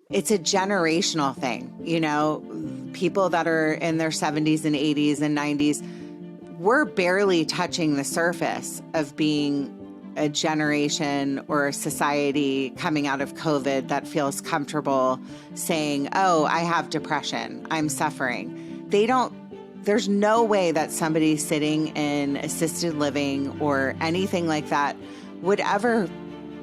it's a generational thing. People that are in their 70s and 80s and 90s, we're barely touching the surface of being a generation or a society coming out of COVID that feels comfortable saying, oh, I have depression, I'm suffering. There's no way that somebody sitting in assisted living or anything like that would ever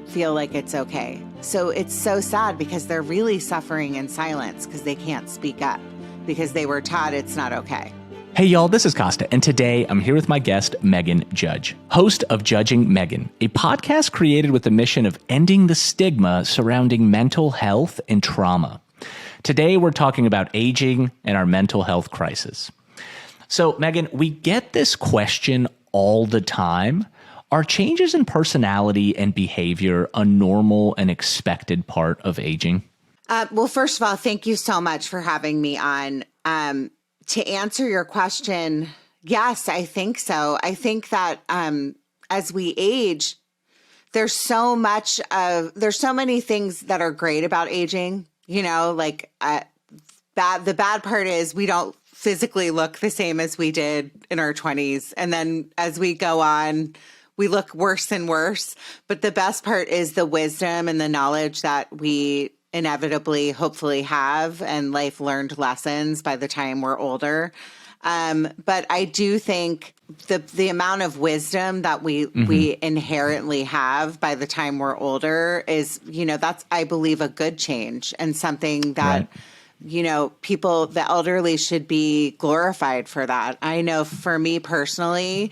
feel like it's okay. So it's so sad because they're really suffering in silence because they can't speak up because they were taught it's not okay. Hey y'all, this is Kosta, and today I'm here with my guest, Meghan Judge, host of Judging Meghan, a podcast created with the mission of ending the stigma surrounding mental health and trauma. Today we're talking about aging and our mental health crisis. So Meghan, we get this question all the time. Are changes in personality and behavior a normal and expected part of aging? Well, first of all, thank you so much for having me on. To answer your question, yes, I think so. I think that as we age, there's so many things that are great about aging. The bad part is we don't physically look the same as we did in our 20s. And then as we go on, we look worse and worse. But the best part is the wisdom and the knowledge that we inevitably, hopefully have, and life learned lessons by the time we're older. But I do think the amount of wisdom that we inherently have by the time we're older is, that's, I believe, a good change and something that, people, the elderly should be glorified for that. I know for me personally,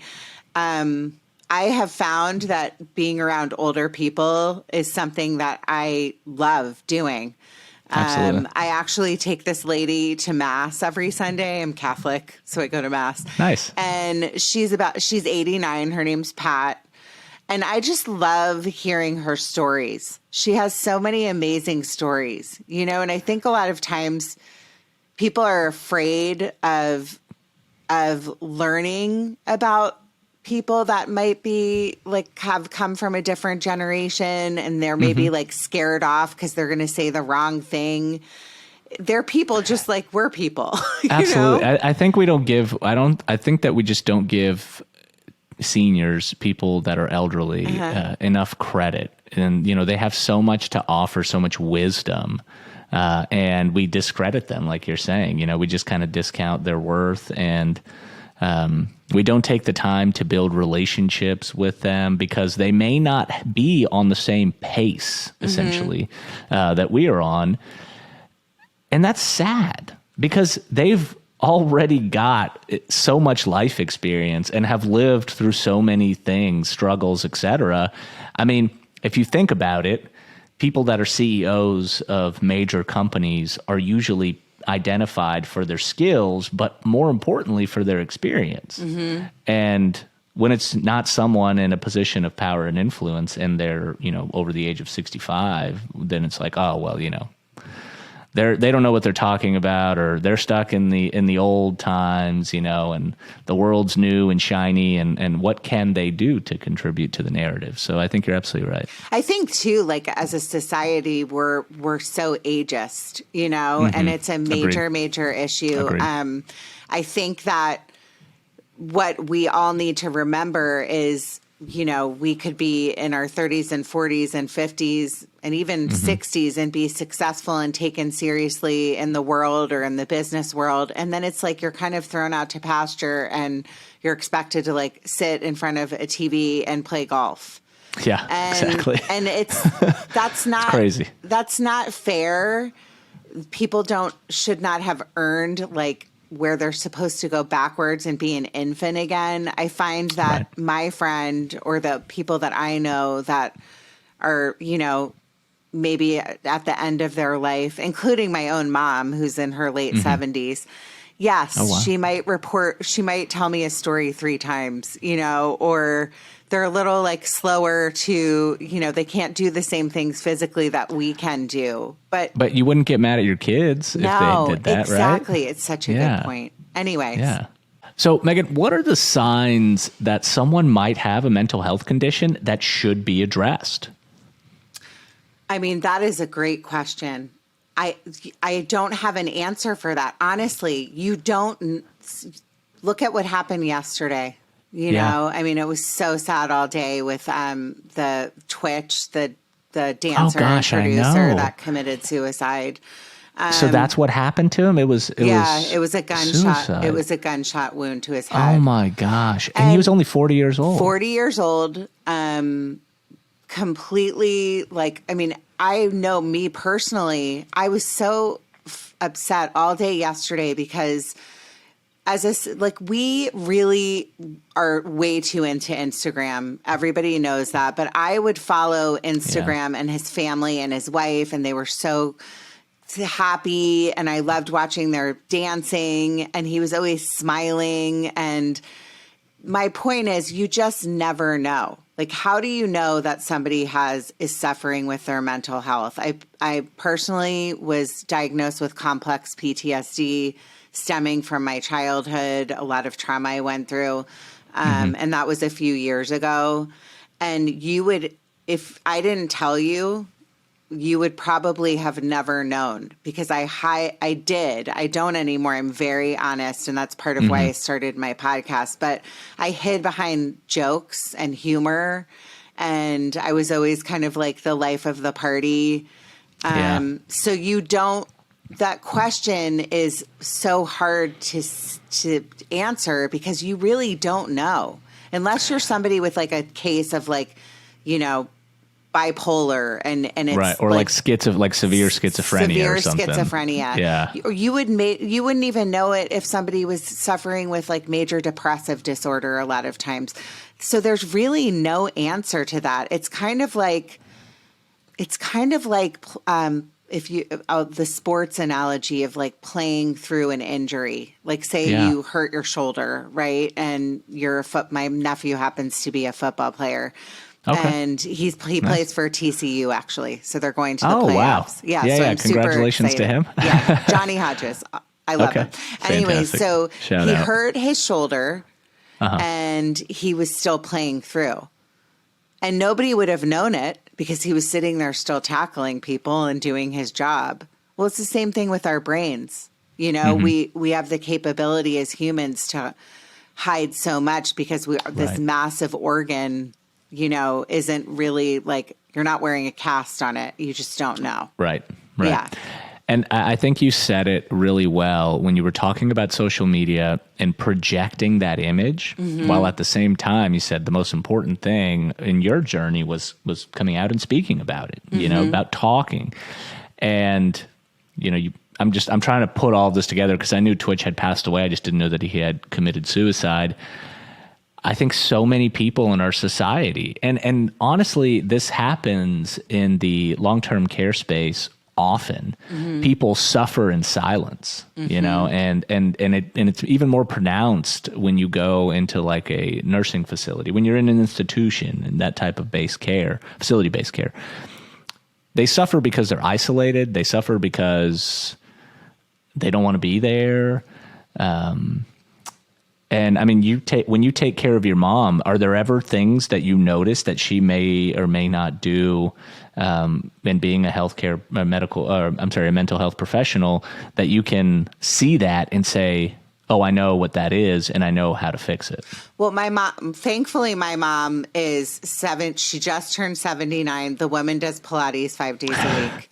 I have found that being around older people is something that I love doing. Absolutely. I actually take this lady to Mass every Sunday. I'm Catholic, so I go to Mass. Nice. And she's 89. Her name's Pat. And I just love hearing her stories. She has so many amazing stories, and I think a lot of times people are afraid of learning about people that might be have come from a different generation, and they're maybe scared off because they're going to say the wrong thing. They're people just like we're people. Absolutely. I think we don't give, I think that we just don't give seniors, people that are elderly, enough credit. And, they have so much to offer, so much wisdom. And we discredit them, like you're saying, we just kind of discount their worth, and we don't take the time to build relationships with them because they may not be on the same pace, essentially, that we are on. And that's sad because they've already got so much life experience and have lived through so many things, struggles, etc. I mean, if you think about it, people that are CEOs of major companies are usually identified for their skills, but more importantly for their experience. And when it's not someone in a position of power and influence and they're, over the age of 65, then it's like, oh, well, they don't know what they're talking about, or they're stuck in the old times, and the world's new and shiny, and what can they do to contribute to the narrative? So I think you're absolutely right. I think too, as a society, we're so ageist, and it's a major issue. I think that what we all need to remember is, we could be in our 30s and 40s and 50s and even 60s and be successful and taken seriously in the world or in the business world. And then it's like you're kind of thrown out to pasture and you're expected to sit in front of a TV and play golf. Yeah, exactly. And that's not crazy. That's not fair. People should not have earned where they're supposed to go backwards and be an infant again. I find that my friend or the people that I know that are, maybe at the end of their life, including my own mom, who's in her late 70s. Yes, she might tell me a story 3 times, or they're a little slower to, they can't do the same things physically that we can do. But you wouldn't get mad at your kids if they did that, exactly. Right? It's such a good point. Anyways. Yeah. So Meghan, what are the signs that someone might have a mental health condition that should be addressed? I mean, that is a great question. I don't have an answer for that. Honestly, you don't look at what happened yesterday. You know, I mean, it was so sad all day with the Twitch, the dancer and producer that committed suicide. So that's what happened to him. It was it was a gunshot. Suicide. It was a gunshot wound to his head. Oh my gosh! And he was only 40 years old. 40 years old. Completely I mean, I know me personally, I was so upset all day yesterday because we really are way too into Instagram. Everybody knows that, but I would follow Instagram and his family and his wife, and they were so happy, and I loved watching their dancing, and he was always smiling. And my point is, you just never know. How do you know that somebody is suffering with their mental health? I personally was diagnosed with complex PTSD stemming from my childhood, a lot of trauma I went through. And that was a few years ago. And if I didn't tell you, you would probably have never known, because I did. I don't anymore. I'm very honest. And that's part of why I started my podcast. But I hid behind jokes and humor. And I was always kind of the life of the party. So that question is so hard to answer, because you really don't know, unless you're somebody with a case of bipolar and it's right, or severe schizophrenia or something. Severe schizophrenia. Yeah. Or you wouldn't even know it if somebody was suffering with major depressive disorder a lot of times. So there's really no answer to that. It's kind of like if you the sports analogy of playing through an injury. Say you hurt your shoulder, right? And my nephew happens to be a football player. Okay. And he plays for TCU, actually. So they're going to the playoffs. Wow. Yeah. So I'm congratulations super to him. Yeah. Johnny Hodges. I love him. Anyway, so he hurt his shoulder and he was still playing through. And nobody would have known it because he was sitting there still tackling people and doing his job. Well, it's the same thing with our brains. We have the capability as humans to hide so much because this massive organ isn't really you're not wearing a cast on it. You just don't know. Right. Yeah. And I think you said it really well when you were talking about social media and projecting that image, while at the same time you said the most important thing in your journey was coming out and speaking about it, about talking. And, I'm trying to put all this together because I knew Twitch had passed away. I just didn't know that he had committed suicide. I think so many people in our society, and honestly, this happens in the long-term care space often. People suffer in silence, and it's even more pronounced when you go into a nursing facility, when you're in an institution and that type of facility-based care. They suffer because they're isolated. They suffer because they don't want to be there. And I mean, when you take care of your mom, are there ever things that you notice that she may or may not do, in being a mental health professional, that you can see that and say, oh, I know what that is and I know how to fix it? Well, thankfully, my mom is she just turned 79. The woman does Pilates 5 days a week.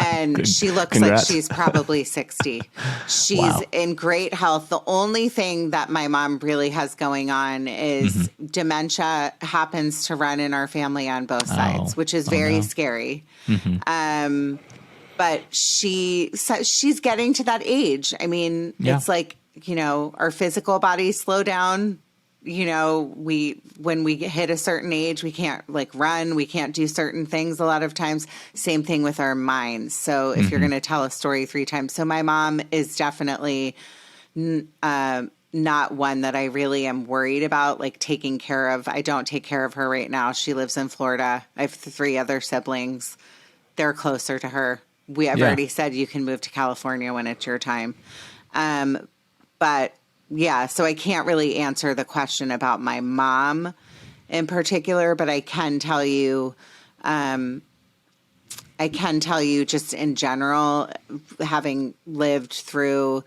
And she looks like she's probably 60. She's in great health. The only thing that my mom really has going on is dementia happens to run in our family on both sides, which is very scary. But she's getting to that age. I mean, it's our physical bodies slow down. When we hit a certain age, we can't run, we can't do certain things a lot of times. Same thing with our minds. So if you're going to tell a story 3 times. So my mom is definitely not one that I really am worried about taking care of. I don't take care of her right now. She lives in Florida. I have 3 other siblings. They're closer to her. I've already said you can move to California when it's your time. But yeah, so I can't really answer the question about my mom in particular, but I can tell you, I can tell you just in general, having lived through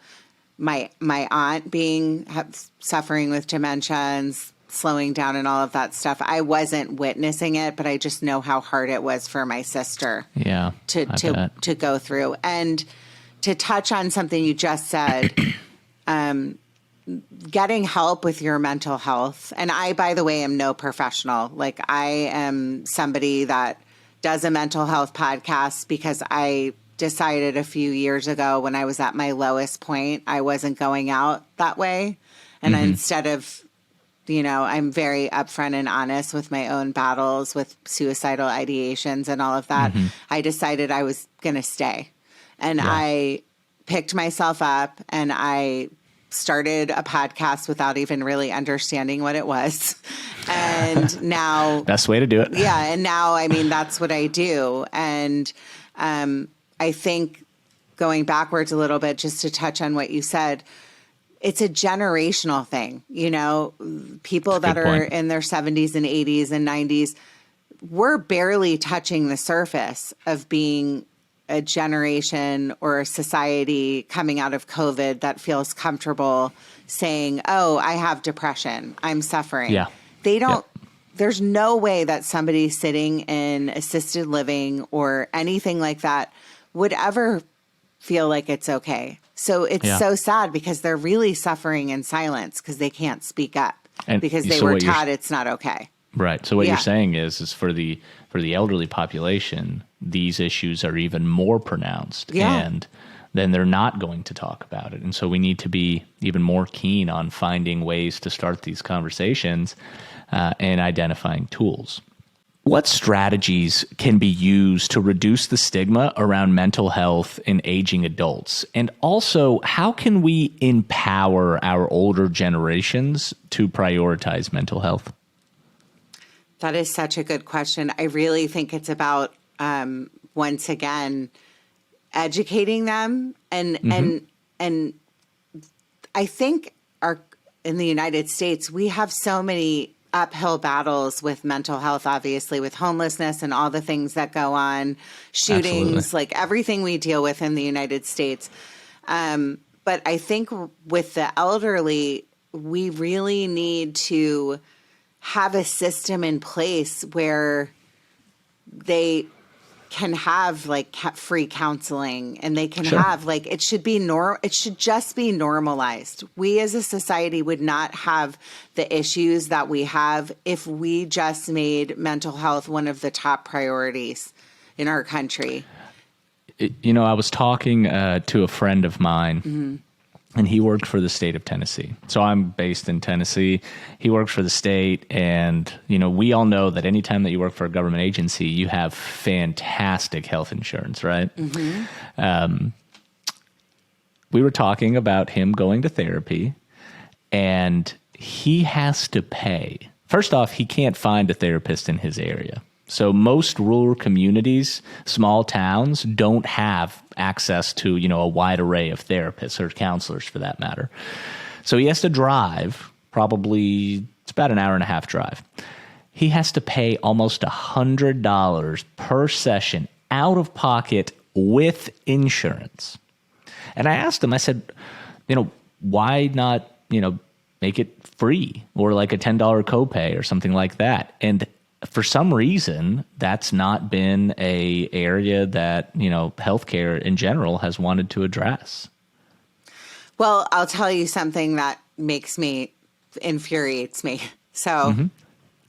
my aunt suffering with dementia and slowing down and all of that stuff. I wasn't witnessing it, but I just know how hard it was for my sister to go through. And to touch on something you just said, getting help with your mental health. And I, by the way, am no professional. Like, I am somebody that does a mental health podcast because I decided a few years ago when I was at my lowest point, I wasn't going out that way. And instead of, I'm very upfront and honest with my own battles with suicidal ideations and all of that. I decided I was going to stay. And I picked myself up and I started a podcast without even really understanding what it was. And now best way to do it. Yeah. And now, that's what I do. And, I think going backwards a little bit, just to touch on what you said, it's a generational thing. People that are in their 70s and 80s and 90s, we're barely touching the surface of being a generation or a society coming out of COVID that feels comfortable saying, oh, I have depression, I'm suffering. Yeah. They don't, there's no way that somebody sitting in assisted living or anything like that would ever feel like it's okay. So it's so sad because they're really suffering in silence because they can't speak up because they were taught it's not okay. Right. So what you're saying is for the elderly population, these issues are even more pronounced, and then they're not going to talk about it. And so we need to be even more keen on finding ways to start these conversations and identifying tools. What strategies can be used to reduce the stigma around mental health in aging adults? And also, how can we empower our older generations to prioritize mental health? That is such a good question. I really think it's about, once again, educating them. And I think in the United States, we have so many uphill battles with mental health, obviously, with homelessness and all the things that go on, shootings, like everything we deal with in the United States. But I think with the elderly, we really need to have a system in place where they can have like free counseling and they can have like, it should just be normalized. We as a society would not have the issues that we have if we just made mental health one of the top priorities in our country. I was talking to a friend of mine and he worked for the state of Tennessee. So I'm based in Tennessee. He works for the state. And, we all know that anytime that you work for a government agency, you have fantastic health insurance, right? We were talking about him going to therapy, and he has to pay. First off, he can't find a therapist in his area. So most rural communities, small towns, don't have access to, a wide array of therapists or counselors for that matter. So he has to drive, probably it's about an hour and a half drive. He has to pay almost $100 per session out of pocket with insurance. And I asked him, I said, why not, make it free or like a $10 copay or something like that? And for some reason, that's not been a area that, healthcare in general has wanted to address. Well, I'll tell you something that infuriates me. So,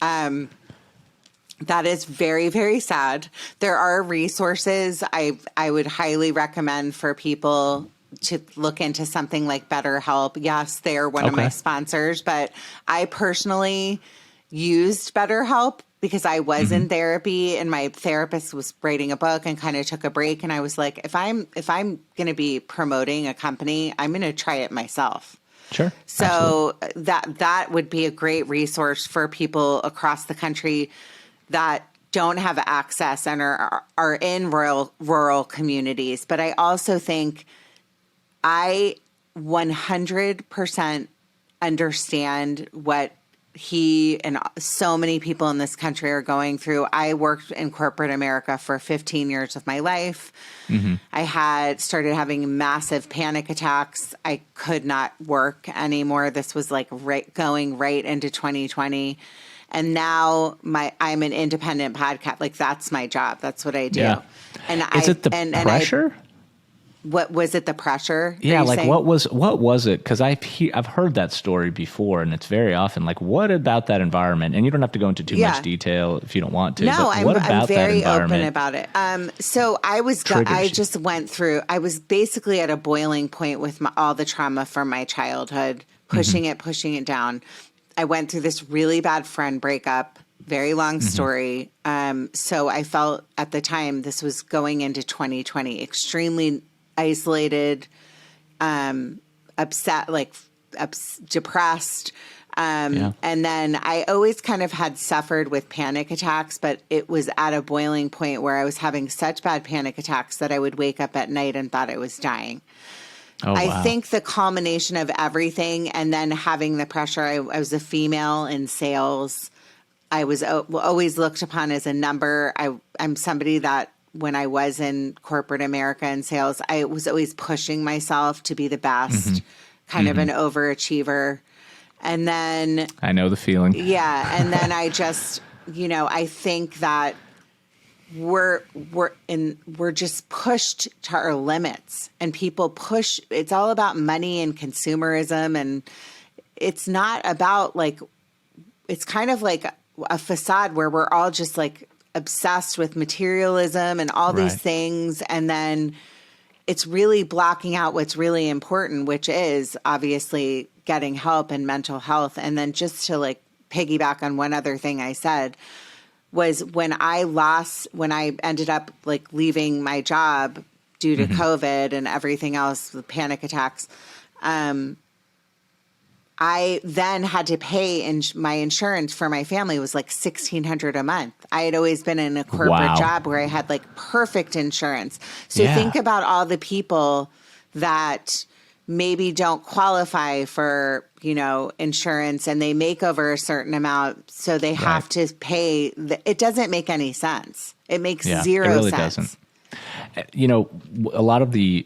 that is very, very sad. There are resources I would highly recommend for people to look into something like BetterHelp. Yes, they're one of my sponsors, but I personally used BetterHelp because I was in therapy and my therapist was writing a book and kind of took a break. And I was like, if I'm going to be promoting a company, I'm going to try it myself. Sure. So that would be a great resource for people across the country that don't have access and are in rural communities. But I also think I 100% understand what he and so many people in this country are going through. I worked in corporate America for 15 years of my life. I had started having massive panic attacks. I could not work anymore. This was like going right into 2020. And now I'm an independent podcast. Like that's my job. That's what I do. Yeah. And is it the pressure? What was it? The pressure? Yeah, like saying? what was it? Because I've heard that story before, and it's very often like, what about that environment? And you don't have to go into too much detail if you don't want to. No, but I'm very open about it. So I just went through. I was basically at a boiling point with all the trauma from my childhood, pushing it down. I went through this really bad friend breakup. Very long story. So I felt at the time this was going into 2020, extremely isolated, upset, depressed. And then I always kind of had suffered with panic attacks, but it was at a boiling point where I was having such bad panic attacks that I would wake up at night and thought I was dying. Oh, wow. I think the culmination of everything and then having the pressure, I was a female in sales. I was always looked upon as a number. I'm somebody that when I was in corporate America and sales, I was always pushing myself to be the best, kind of an overachiever. And then I know the feeling. Yeah. And then I just, I think that we're just pushed to our limits, and people push. It's all about money and consumerism. And it's not about it's kind of like a facade where we're all just like obsessed with materialism and all these things. And then it's really blocking out what's really important, which is obviously getting help and mental health. And then just to piggyback on one other thing I said was when I ended up leaving my job due to COVID and everything else, the panic attacks, I then had to pay my insurance for my family was $1,600 a month. I had always been in a corporate job where I had perfect insurance. So think about all the people that maybe don't qualify for, insurance, and they make over a certain amount. So they have to pay. It doesn't make any sense. It makes zero it really sense. Doesn't. A lot of the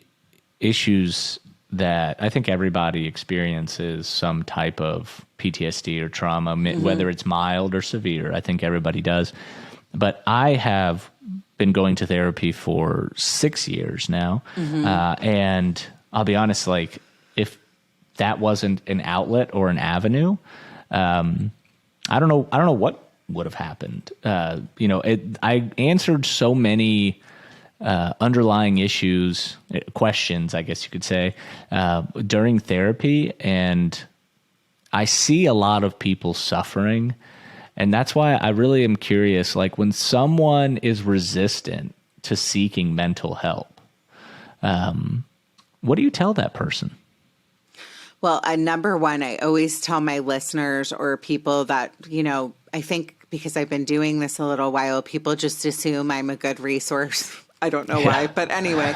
issues that I think everybody experiences some type of PTSD or trauma, whether it's mild or severe. I think everybody does. But I have been going to therapy for 6 years now. And I'll be honest, if that wasn't an outlet or an avenue, I don't know what would have happened. I answered so many underlying questions, I guess you could say, during therapy. And I see a lot of people suffering. And that's why I really am curious, when someone is resistant to seeking mental help, what do you tell that person? Well, number one, I always tell my listeners or people that, I think because I've been doing this a little while, people just assume I'm a good resource. I don't know why, but anyway,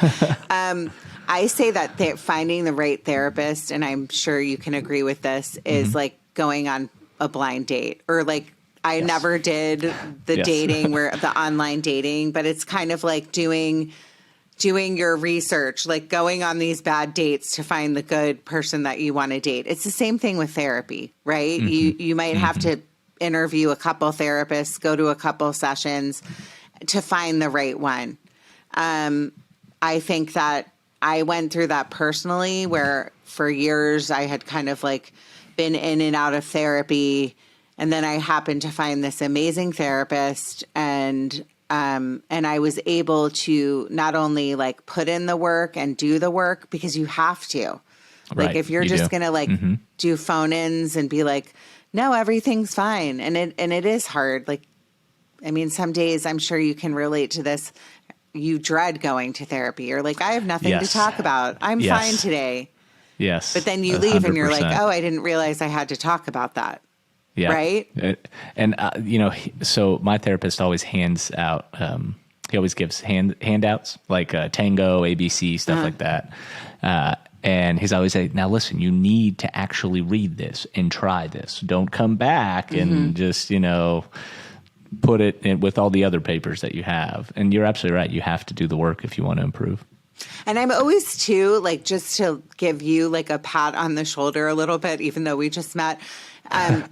I say that finding the right therapist, and I'm sure you can agree with this, is like going on a blind date, or I never did the dating where the online dating, but it's kind of like doing your research, going on these bad dates to find the good person that you want to date. It's the same thing with therapy, right? You might have to interview a couple therapists, go to a couple sessions to find the right one. I think that I went through that personally, where for years I had kind of been in and out of therapy. And then I happened to find this amazing therapist, and I was able to not only put in the work and do the work, because you have to, if you're just going to do phone-ins and be no, everything's fine. And it is hard. Some days I'm sure you can relate to this. You dread going to therapy. You're I have nothing to talk about. I'm fine today. Yes. But then you leave 100%. And you're oh, I didn't realize I had to talk about that. Yeah. Right. And, so my therapist always hands out, he always gives handouts, Tango, ABC, stuff like that. And he's always saying, now listen, you need to actually read this and try this. Don't come back and just, put it in with all the other papers that you have. And you're absolutely right. You have to do the work if you want to improve. And I'm always too, like, just to give you like a pat on the shoulder a little bit, even though we just met,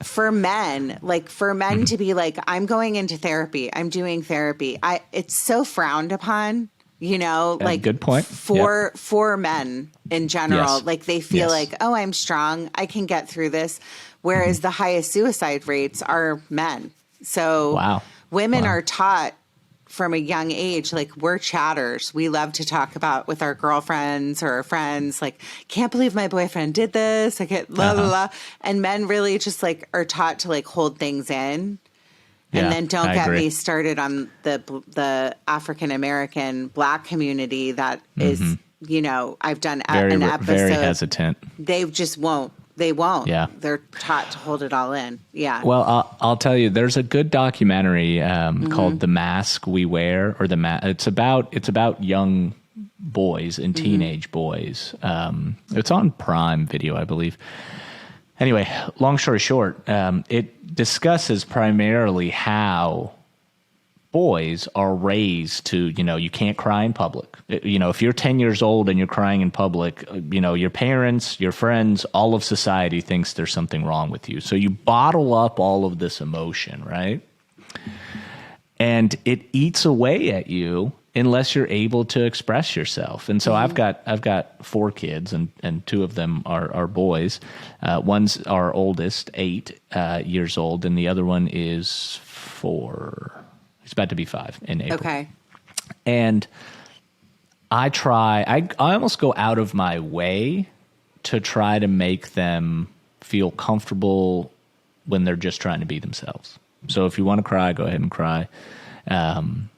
for men to be like, I'm going into therapy, I'm doing therapy. It's so frowned upon, like good point. For men in general, Yes. like they feel Yes. like, oh, I'm strong, I can get through this. Whereas the highest suicide rates are men. So women are taught from a young age, like, we're chatters. We love to talk about with our girlfriends or our friends, like, can't believe my boyfriend did this. I get blah, blah, blah. And men really just like are taught to like hold things in. And then don't get me started on the African-American Black community that is, I've done an episode. Very hesitant. They just won't. They won't. Yeah. They're taught to hold it all in. Yeah. Well, I'll tell you, there's a good documentary called "The Mask We Wear," or it's about young boys and teenage boys. It's on Prime Video, I believe. Anyway, long story short, it discusses primarily how boys are raised to, you can't cry in public. If you're 10 years old and you're crying in public, your parents, your friends, all of society thinks there's something wrong with you. So you bottle up all of this emotion, right? And it eats away at you unless you're able to express yourself. And so I've got 4 kids, and 2 of them are boys. One's our oldest, 8 years old, and the other one is 4. He's about to be 5 in April. Okay. And I almost go out of my way to try to make them feel comfortable when they're just trying to be themselves. So if you want to cry, go ahead and cry. And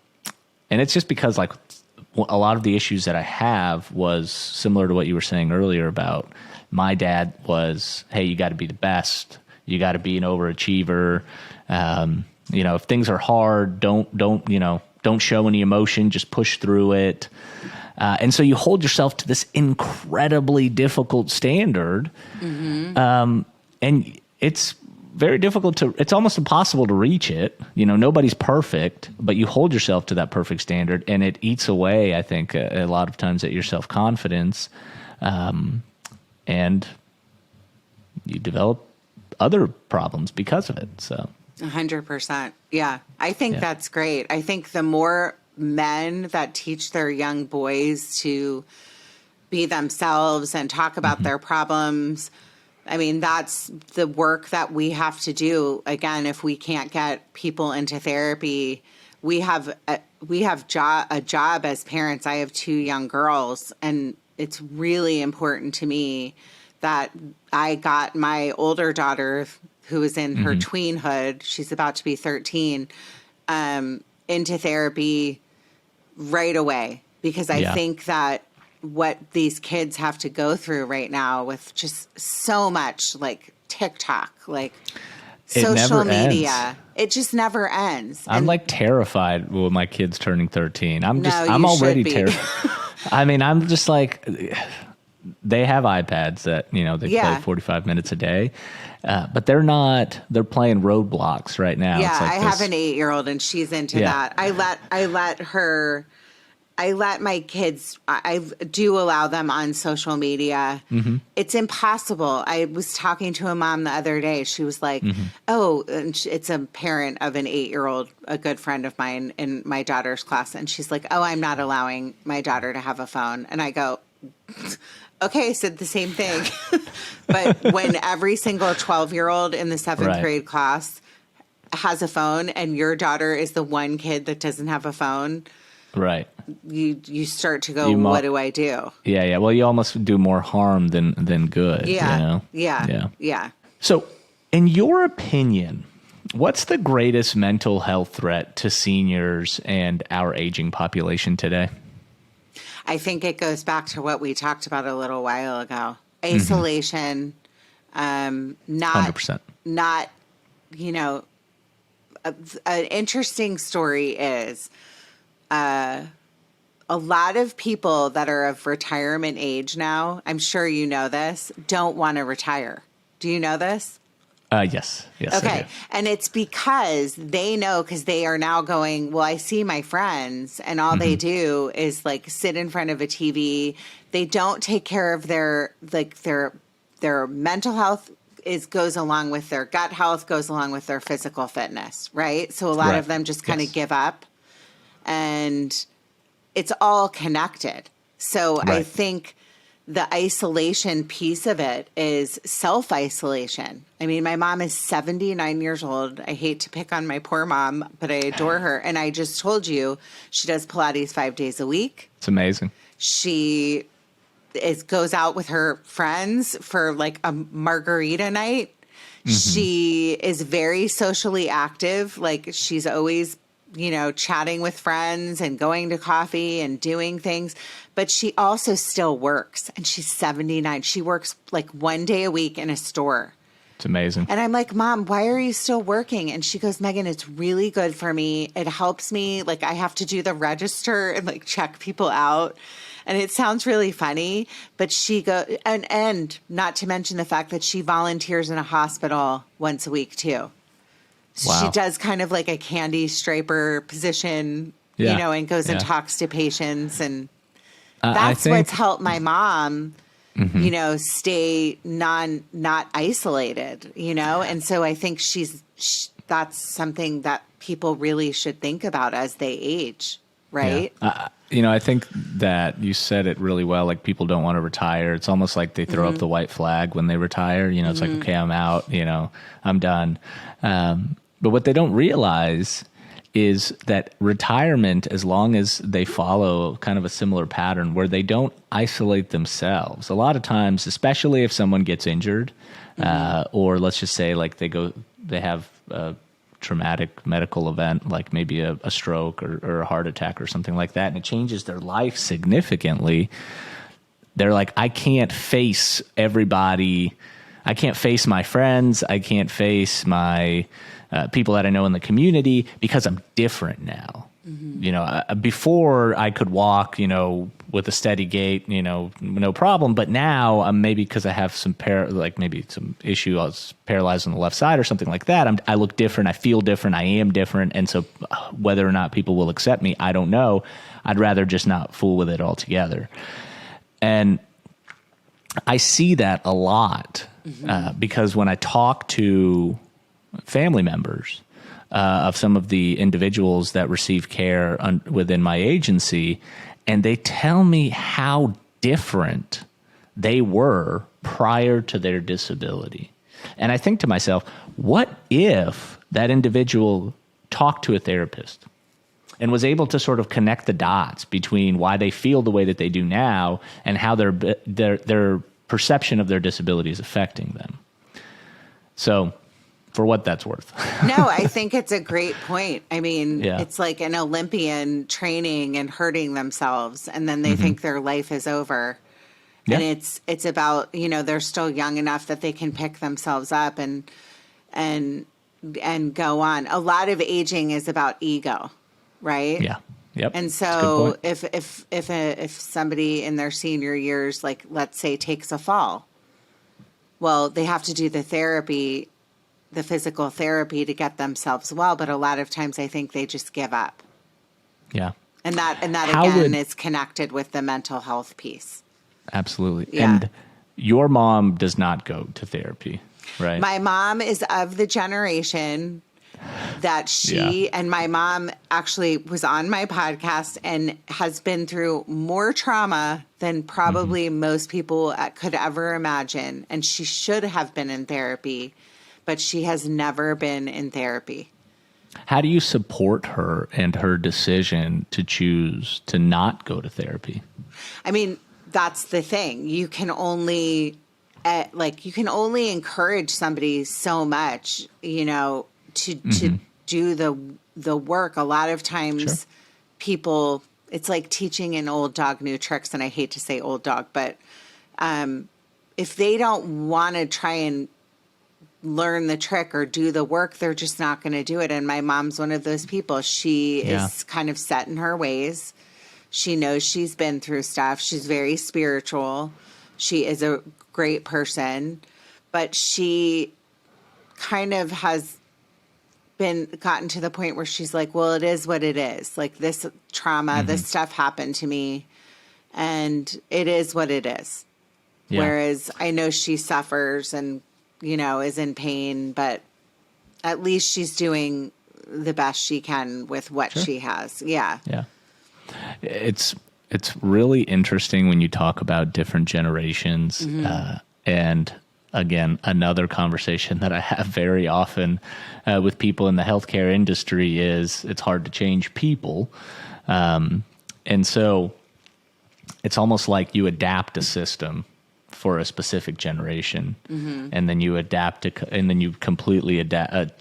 it's just because, like, a lot of the issues that I have was similar to what you were saying earlier about my dad was, hey, you got to be the best. You got to be an overachiever. If things are hard, don't show any emotion, just push through it. And so you hold yourself to this incredibly difficult standard. And it's very difficult it's almost impossible to reach it. Nobody's perfect, but you hold yourself to that perfect standard, and it eats away, I think, a lot of times at your self-confidence. And you develop other problems because of it. So 100%. Yeah. I think that's great. I think the more men that teach their young boys to be themselves and talk about their problems, I mean, that's the work that we have to do. Again, if we can't get people into therapy, we have a job as parents. I have 2 young girls, and it's really important to me that I got my older daughter, who is in her tweenhood, she's about to be 13, into therapy right away, because I think that what these kids have to go through right now with just so much like TikTok, like social media, it just never ends. I'm like terrified with my kids turning 13. I'm you already should be. terrified. I mean, I'm just like, they have iPads that, they play 45 minutes a day. But they're playing Roblox right now. Yeah, it's like I have an 8-year-old, and she's into that. I let my kids, I do allow them on social media. It's impossible. I was talking to a mom the other day. She was like, and it's a parent of an 8-year-old, a good friend of mine in my daughter's class. And she's like, oh, I'm not allowing my daughter to have a phone. And I go, okay, I said the same thing. But when every single 12-year-old in the 7th grade class has a phone, and your daughter is the one kid that doesn't have a phone, right, you start to go, what do I do? Yeah. Well, you almost do more harm than good. Yeah. So, in your opinion, what's the greatest mental health threat to seniors and our aging population today? I think it goes back to what we talked about a little while ago. Isolation, 100%. Not, an interesting story is, a lot of people that are of retirement age now, I'm sure you know this, don't want to retire. Do you know this? Yes. Okay. And it's because they know, because they are now going, well, I see my friends and all they do is like sit in front of a TV. They don't take care of their mental health goes along with their gut health, goes along with their physical fitness, right? So a lot of them just kind of give up, and it's all connected. So I think the isolation piece of it is self-isolation. I mean, my mom is 79 years old. I hate to pick on my poor mom, but I adore her. And I just told you she does Pilates 5 days a week. It's amazing. She goes out with her friends for like a margarita night. She is very socially active. Like she's always, chatting with friends and going to coffee and doing things. But she also still works, and she's 79. She works like 1 day a week in a store. It's amazing. And I'm like, Mom, why are you still working? And she goes, Meghan, it's really good for me. It helps me. Like I have to do the register and like check people out. And it sounds really funny, but she and not to mention the fact that she volunteers in a hospital once a week too. So she does kind of like a candy striper position, and goes and talks to patients. And that's what's helped my mom, stay not isolated, And so I think that's something that people really should think about as they age. Right. Yeah. I think that you said it really well. Like people don't want to retire. It's almost like they throw up the white flag when they retire. It's like, okay, I'm out, I'm done. But what they don't realize is that retirement, as long as they follow kind of a similar pattern where they don't isolate themselves, a lot of times, especially if someone gets injured, or let's just say like they have a traumatic medical event, like maybe a stroke or a heart attack or something like that, and it changes their life significantly. They're like, I can't face everybody. I can't face my friends. I can't face my people that I know in the community because I'm different now. Before I could walk, with a steady gait, no problem. But now maybe because I have some maybe some issue, I was paralyzed on the left side or something like that. I look different. I feel different. I am different. And so whether or not people will accept me, I don't know. I'd rather just not fool with it altogether. And I see that a lot because when I talk to family members of some of the individuals that receive care within my agency, and they tell me how different they were prior to their disability. And I think to myself, what if that individual talked to a therapist and was able to sort of connect the dots between why they feel the way that they do now and how their perception of their disability is affecting them? So for what that's worth. No, I think it's a great point. I mean, it's like an Olympian training and hurting themselves, and then they think their life is over. Yeah. And it's about, they're still young enough that they can pick themselves up and go on. A lot of aging is about ego, right? Yeah. Yep. And so if somebody in their senior years, like let's say, takes a fall, well, they have to do the physical therapy to get themselves well. But a lot of times I think they just give up. Yeah. And that again is connected with the mental health piece. Absolutely. Yeah. And your mom does not go to therapy, right? My mom is of the generation that and my mom actually was on my podcast and has been through more trauma than probably most people could ever imagine. And she should have been in therapy, but she has never been in therapy. How do you support her and her decision to choose to not go to therapy? I mean, that's the thing. You can only encourage somebody so much, to do the work. A lot of times people, it's like teaching an old dog new tricks. And I hate to say old dog, but if they don't want to try and learn the trick or do the work, they're just not going to do it. And my mom's one of those people. She is kind of set in her ways. She knows she's been through stuff. She's very spiritual. She is a great person, but she kind of has gotten to the point where she's like, well, it is what it is. Like, this trauma, this stuff happened to me, and it is what it is. Yeah. Whereas I know she suffers and, is in pain, but at least she's doing the best she can with what she has. Yeah. Yeah. It's really interesting when you talk about different generations. And again, another conversation that I have very often with people in the healthcare industry is it's hard to change people. And so it's almost like you adapt a system for a specific generation, and then you adapt it, and then you completely adapt,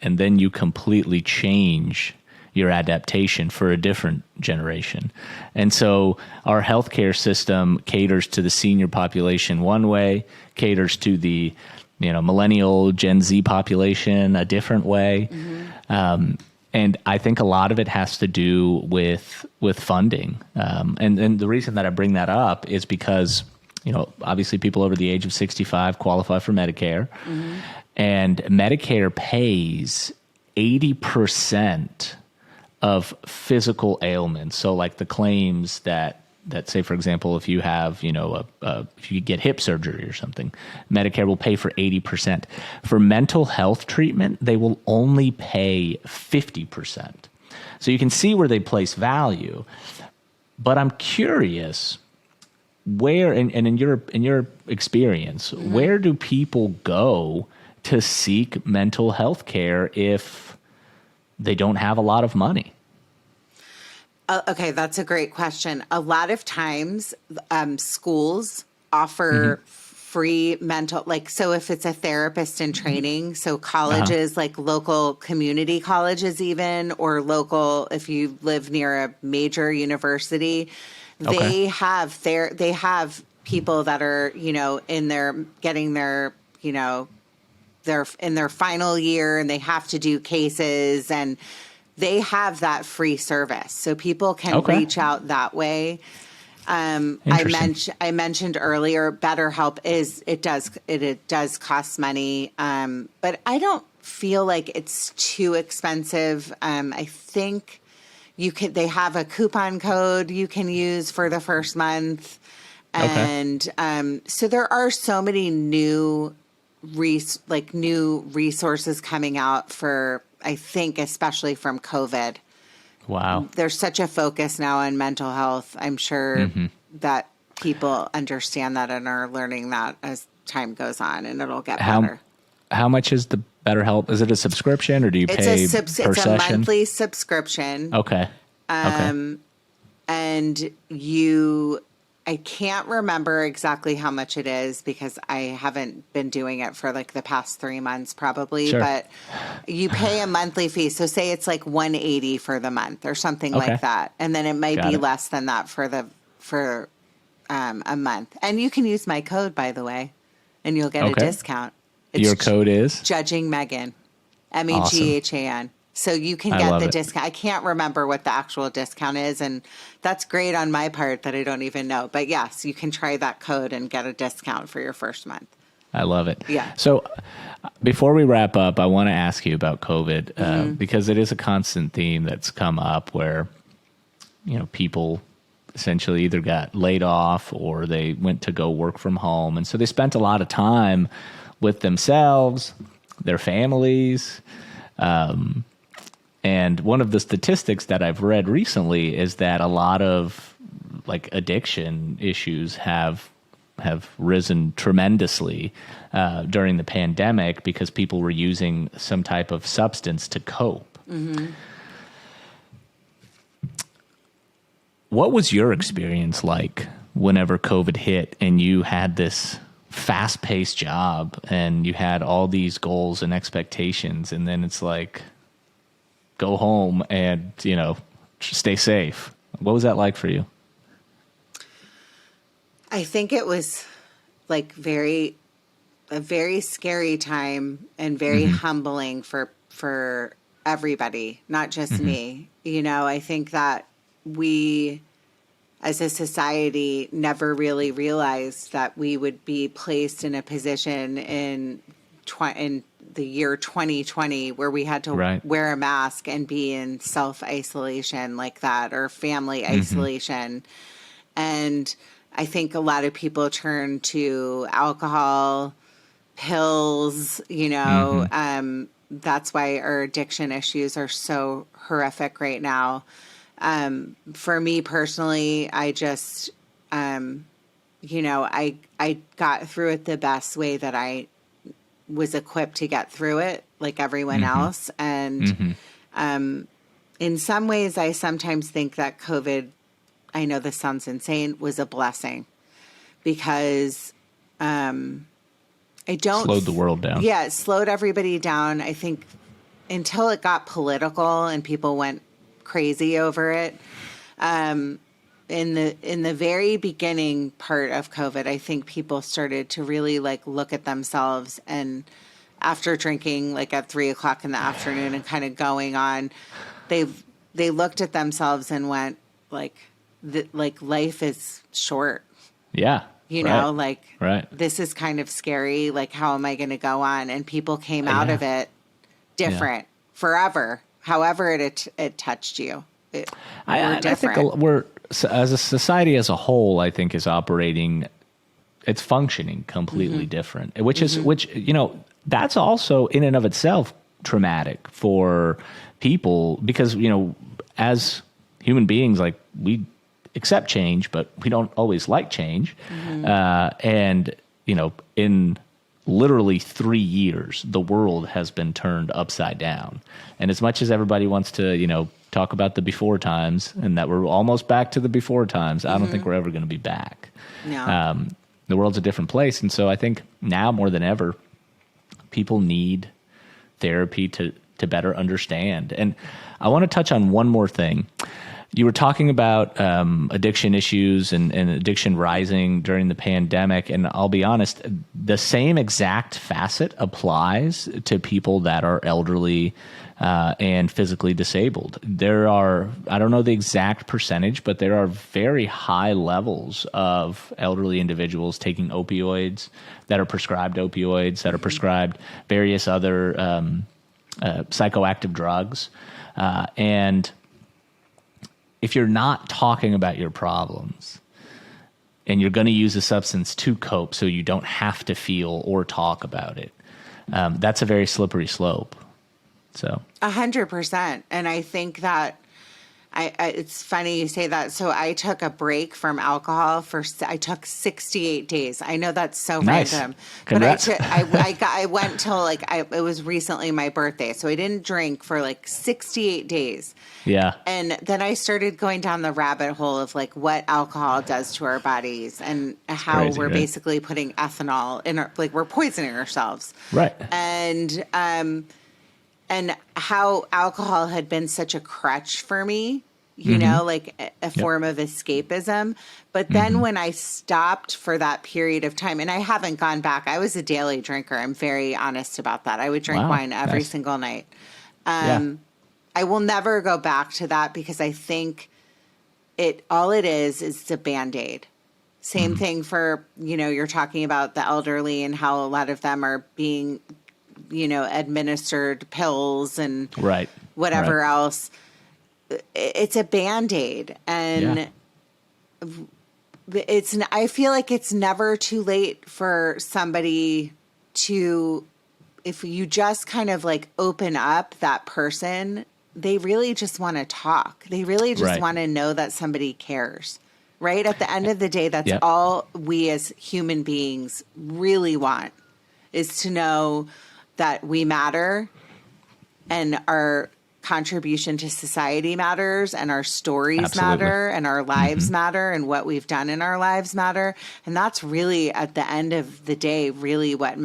and then you completely change your adaptation for a different generation. And so our healthcare system caters to the senior population one way, caters to the millennial Gen Z population a different way. And I think a lot of it has to do with funding. And the reason that I bring that up is because, obviously people over the age of 65 qualify for Medicare. And Medicare pays 80% of physical ailments. So like the claims that say, for example, if you have, if you get hip surgery or something, Medicare will pay for 80%. For mental health treatment, they will only pay 50%. So you can see where they place value. But I'm curious, where, and in your experience, where do people go to seek mental health care if they don't have a lot of money? Okay, that's a great question. A lot of times schools offer free mental, so if it's a therapist in training, so colleges, like local community colleges even, or local, if you live near a major university, they have people that are, in their, getting their, they're in their final year and they have to do cases, and they have that free service. So people can reach out that way. I mentioned earlier, BetterHelp it does cost money. But I don't feel like it's too expensive. I think they have a coupon code you can use for the first month. And so there are so many new resources coming out for, I think, especially from COVID. Wow. There's such a focus now on mental health. I'm sure that people understand that and are learning that as time goes on, and it'll get better. How much is the BetterHelp? Is it a subscription, or do you pay per session? It's a monthly subscription. Okay. And I can't remember exactly how much it is because I haven't been doing it for the past 3 months probably, but you pay a monthly fee. So say it's $180 for the month or something like that. And then it might be less than that for a month. And you can use my code, by the way, and you'll get a discount. Your code is? Judging Meghan, MEGHAN. So you can get the discount. I can't remember what the actual discount is, and that's great on my part that I don't even know. But yes, you can try that code and get a discount for your first month. I love it. Yeah. So before we wrap up, I want to ask you about COVID because it is a constant theme that's come up where, people essentially either got laid off or they went to go work from home. And so they spent a lot of time with themselves, their families, and one of the statistics that I've read recently is that a lot of addiction issues have risen tremendously during the pandemic because people were using some type of substance to cope. What was your experience like whenever COVID hit and you had this fast-paced job and you had all these goals and expectations, and then it's go home and, stay safe? What was that like for you? I think it was a very scary time and very humbling for everybody, not just me. I think that we as a society, never really realized that we would be placed in a position in the year 2020 where we had to wear a mask and be in self-isolation like that, or family isolation. And I think a lot of people turn to alcohol, pills, that's why our addiction issues are so horrific right now. For me personally, I just, I got through it the best way that I was equipped to get through it, like everyone else. And in some ways, I sometimes think that COVID, I know this sounds insane, was a blessing, because slowed the world down. Yeah, it slowed everybody down. I think until it got political and people went crazy over it. In the very beginning part of COVID, I think people started to really look at themselves, and after drinking at 3:00 in the afternoon and kind of going on, they looked at themselves and went life is short. Yeah. This is kind of scary. How am I going to go on? And people came out of it different forever. However it touched you. I think we're, as a society as a whole, I think is operating, it's functioning completely different, which that's also in and of itself traumatic for people, because, as human beings, we accept change, but we don't always like change. And, in literally 3 years, the world has been turned upside down. And as much as everybody wants to, talk about the before times and that we're almost back to the before times, I don't think we're ever going to be back. No. The world's a different place. And so I think now more than ever, people need therapy to better understand. And I want to touch on one more thing. You were talking about addiction issues and addiction rising during the pandemic. And I'll be honest, the same exact facet applies to people that are elderly and physically disabled. There are, I don't know the exact percentage, but there are very high levels of elderly individuals taking opioids, that are prescribed opioids, that are prescribed various other psychoactive drugs. And if you're not talking about your problems and you're going to use a substance to cope so you don't have to feel or talk about it, that's a very slippery slope. So 100%. And I think that it's funny you say that. So I took a break from alcohol I took 68 days. I know that's so random, Congrats. but I went till it was recently my birthday. So I didn't drink for 68 days. Yeah. And then I started going down the rabbit hole of what alcohol does to our bodies, and how crazy, we're right? basically putting ethanol in we're poisoning ourselves. Right. And how alcohol had been such a crutch for me, a form of escapism. But then when I stopped for that period of time, and I haven't gone back, I was a daily drinker. I'm very honest about that. I would drink wine every single night. I will never go back to that, because I think all it is the Band-Aid. Same thing for, you're talking about the elderly and how a lot of them are being administered pills and whatever else. It's a Band-Aid. And I feel like it's never too late for somebody to, if you just kind of open up that person, they really just want to talk. They really just want to know that somebody cares. Right? At the end of the day, that's all we as human beings really want, is to know that we matter, and our contribution to society matters, and our stories matter, and our lives matter, and what we've done in our lives matter. And that's really, at the end of the day, really what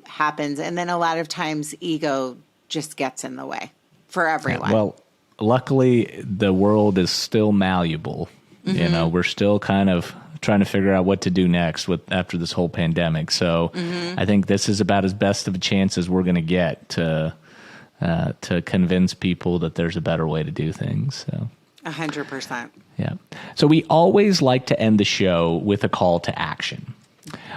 happens. And then a lot of times ego just gets in the way for everyone. Well, luckily the world is still malleable. We're still kind of trying to figure out what to do next after this whole pandemic. So I think this is about as best of a chance as we're going to get to convince people that there's a better way to do things. So 100%. Yeah. So we always like to end the show with a call to action.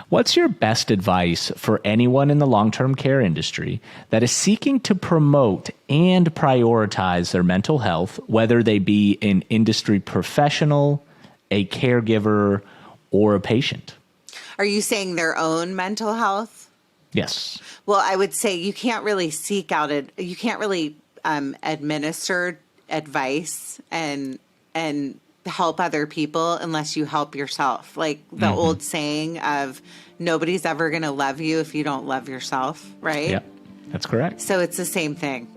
What's your best advice for anyone in the long-term care industry that is seeking to promote and prioritize their mental health, whether they be an industry professional, a caregiver, or a patient? Are you saying their own mental health? Yes. Well, I would say you can't really seek out it. You can't really administer advice and help other people unless you help yourself. Like the old saying of nobody's ever going to love you if you don't love yourself, right? Yeah, that's correct. So it's the same thing.